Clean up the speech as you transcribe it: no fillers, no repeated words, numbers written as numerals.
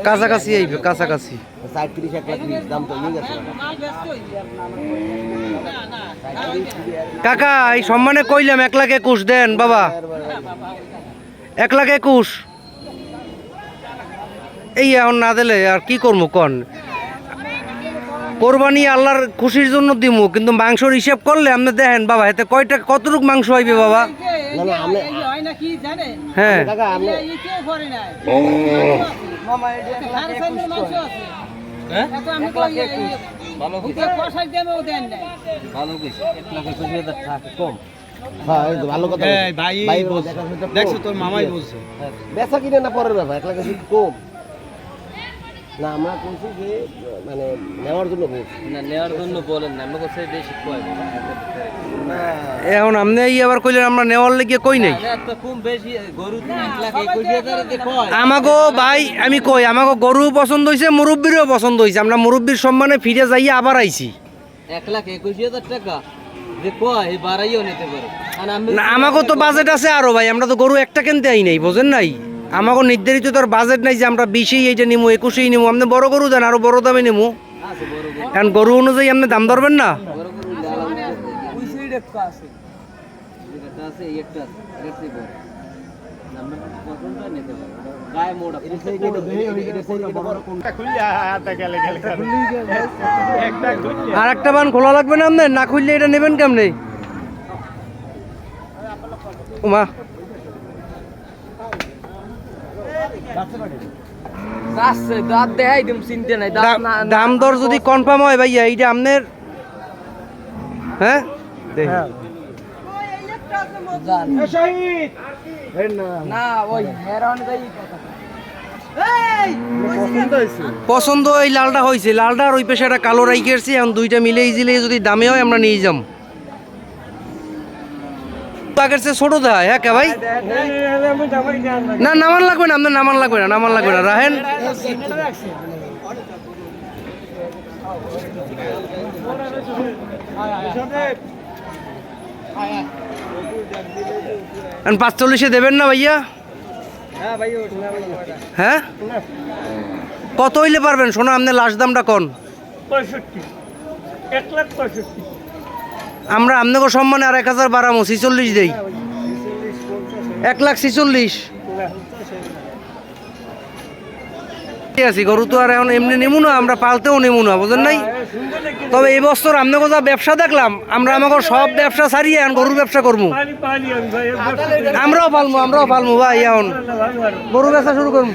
কাছাকাছি আইবে কাছাকাছি। 37 1 লাখ 20 দাম তো নিয়ে গেছে কাকা এই সম্মানে কইলাম 1,21,000 দেন বাবা। 1,21,000 এই এখন না দিলে আর কি করবো কন? কোরবানি আল্লাহর খুশির জন্য দিমু, কিন্তু মাংসর হিসাব করলে আপনি দেখেন বাবা এতে কয়টা কতটুক মাংস হইবে বাবা? হ্যাঁ ভালো কথা দেখছো তোর মামাই বলছে বেচা কিনে না পরের ব্যাপার 1 লাখ কম না। আমরা বলছি যে মানে নেওয়ার জন্য বলছি না, নেওয়ার জন্য বলেন না, আমরা কাছে বেশি কয় এখন আপনি এই আবার কইলেন আমরা নেওয়ার লেগে কই নাই। আমাগো ভাই আমি কই আমাগো গরু পছন্দ হইছে, মুরব্বিরও পছন্দ হইছে, আমরা মুরব্বির সম্মানে ফিরে যাইয়া আবার আইছি। 1,21,000 টাকা যে কয় বাড়াইও নিতে পারে না, আমাগো তো বাজেট আছে আরো ভাই, আমরা তো গরু একটা কিনতে আই নাই, বোঝেন নাই? আমাগো নির্ধারিত তোর বাজেট নাই যে আমরা 20-ই এইটা নিমু 21-ই নিমু। আপনি বড় গরু দেন আরো বড় দামে নিমু, এখন গরু অনুযায়ী আপনি দাম ধরবেন না। আর একটা বান খোলা লাগবে না আপনার, না খুললে এটা নেবেন কেমনে? উমা দাম দর যদি কনফার্ম হয় ভাইয়া এইটা আপনার, হ্যাঁ পছন্দ এই লালটা হয়েছে, লালটা আর ওই পেশে একটা কালো রাইখেছি, এখন দুইটা মিলে ইজিলে যদি দামে হয় আমরা নিয়ে যাম। আগের চেয়ে ছোট দেয় হ্যাঁ কে ভাই? না নামান লাগবে না, আপনার নামান লাগবে না, নামান লাগবে না, রাহেন। এখন 45-এ দেবেন না ভাইয়া? হ্যাঁ কত হইলে পারবেন? শোনো আপনি লাস্ট দামটা কোন? 1,65,000। আমরা আপনাকে সম্মানে আর 1,000 বাড়ামো, 46 দেই। 1,46,000 ঠিক আছে। গরু তো আর এখন এমনি নেমু না, আমরা পালতেও নেমু না, বুঝেন নাই? তবে এই বছর আপনাকে যা ব্যবসা দেখলাম, আমরা আমাকে সব ব্যবসা ছাড়িয়ে এখন গরুর ব্যবসা করবো। আমরাও পালবো ভাই, এখন গরু ব্যবসা শুরু করবো।